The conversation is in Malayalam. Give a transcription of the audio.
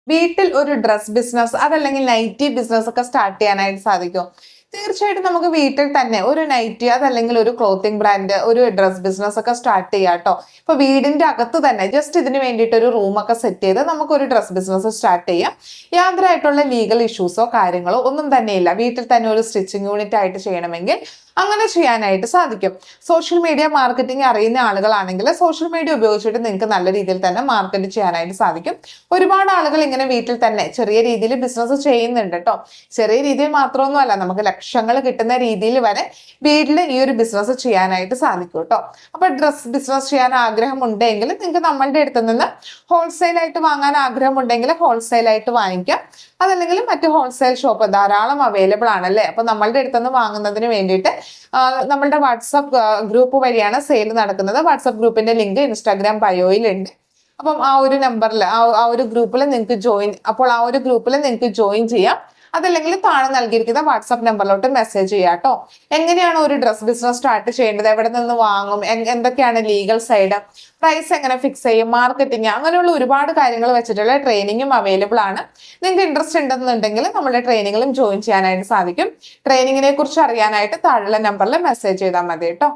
വീട്ടിൽ ഒരു ഡ്രസ് ബിസിനസ് അതല്ലെങ്കിൽ നൈറ്റി ബിസിനസ് ഒക്കെ സ്റ്റാർട്ട് ചെയ്യാനായിട്ട് സാധിക്കും. തീർച്ചയായിട്ടും നമുക്ക് വീട്ടിൽ തന്നെ ഒരു നൈറ്റി അതല്ലെങ്കിൽ ഒരു ക്ലോത്തിങ് ബ്രാൻഡ് ഒരു ഡ്രസ് ബിസിനസ് ഒക്കെ സ്റ്റാർട്ട് ചെയ്യാം കേട്ടോ. ഇപ്പൊ വീടിന്റെ അകത്ത് തന്നെ ജസ്റ്റ് ഇതിന് വേണ്ടിയിട്ട് ഒരു റൂമൊക്കെ സെറ്റ് ചെയ്ത് നമുക്ക് ഒരു ഡ്രസ് ബിസിനസ് സ്റ്റാർട്ട് ചെയ്യാം. യാതൊരായിട്ടുള്ള ലീഗൽ ഇഷ്യൂസോ കാര്യങ്ങളോ ഒന്നും തന്നെയില്ല. വീട്ടിൽ തന്നെ ഒരു സ്റ്റിച്ചിങ് യൂണിറ്റ് ആയിട്ട് ചെയ്യണമെങ്കിൽ അങ്ങനെ ചെയ്യാനായിട്ട് സാധിക്കും. സോഷ്യൽ മീഡിയ മാർക്കറ്റിംഗ് അറിയുന്ന ആളുകളാണെങ്കിൽ സോഷ്യൽ മീഡിയ ഉപയോഗിച്ചിട്ട് നിങ്ങൾക്ക് നല്ല രീതിയിൽ തന്നെ മാർക്കറ്റ് ചെയ്യാനായിട്ട് സാധിക്കും. ഒരുപാട് ആളുകൾ ഇങ്ങനെ വീട്ടിൽ തന്നെ ചെറിയ രീതിയിൽ ബിസിനസ് ചെയ്യുന്നുണ്ട് കേട്ടോ. ചെറിയ രീതിയിൽ മാത്രമൊന്നുമല്ല, നമുക്ക് ലക്ഷങ്ങൾ കിട്ടുന്ന രീതിയിൽ വരെ വീട്ടിൽ ഈ ഒരു ബിസിനസ് ചെയ്യാനായിട്ട് സാധിക്കും കേട്ടോ. അപ്പൊ ഡ്രസ് ബിസിനസ് ചെയ്യാൻ ആഗ്രഹം ഉണ്ടെങ്കിൽ നിങ്ങൾക്ക് നമ്മളുടെ അടുത്ത് നിന്ന് ഹോൾസെയിൽ ആയിട്ട് വാങ്ങാൻ ആഗ്രഹം ഉണ്ടെങ്കിൽ ഹോൾസെയിൽ ആയിട്ട് വാങ്ങിക്കാം. അതല്ലെങ്കിൽ മറ്റ് ഹോൾസെയിൽ ഷോപ്പ് ധാരാളം അവൈലബിൾ ആണല്ലേ. അപ്പൊ നമ്മളുടെ അടുത്തുനിന്ന് വാങ്ങുന്നതിന് വേണ്ടിയിട്ട് നമ്മളുടെ വാട്സപ്പ് ഗ്രൂപ്പ് വഴിയാണ് സെയിൽ നടക്കുന്നത്. വാട്സപ്പ് ഗ്രൂപ്പിന്റെ ലിങ്ക് ഇൻസ്റ്റാഗ്രാം ബയോയിലുണ്ട്. അപ്പം ആ ഒരു നമ്പറിൽ ആ ഒരു ഗ്രൂപ്പിൽ നിങ്ങൾക്ക് ജോയിൻ ചെയ്യാം. അതല്ലെങ്കിൽ താഴെ നൽകിയിരിക്കുന്ന വാട്സാപ്പ് നമ്പറിലോട്ട് മെസ്സേജ് ചെയ്യാം കേട്ടോ. എങ്ങനെയാണ് ഒരു ഡ്രസ് ബിസിനസ് സ്റ്റാർട്ട് ചെയ്യേണ്ടത്, എവിടെ നിന്ന് വാങ്ങും, എന്തൊക്കെയാണ് ലീഗൽ സൈഡ്, പ്രൈസ് എങ്ങനെ ഫിക്സ് ചെയ്യും, മാർക്കറ്റിംഗ്, അങ്ങനെയുള്ള ഒരുപാട് കാര്യങ്ങൾ വെച്ചിട്ടുള്ള ട്രെയിനിങ്ങും അവൈലബിൾ ആണ്. നിങ്ങൾക്ക് ഇൻട്രസ്റ്റ് ഉണ്ടെന്നുണ്ടെങ്കിൽ നമ്മുടെ ട്രെയിനിങ്ങിലും ജോയിൻ ചെയ്യാനായിട്ട് സാധിക്കും. ട്രെയിനിങ്ങിനെ കുറിച്ച് അറിയാനായിട്ട് താഴെയുള്ള നമ്പറിൽ മെസ്സേജ് ചെയ്താൽ മതി കേട്ടോ.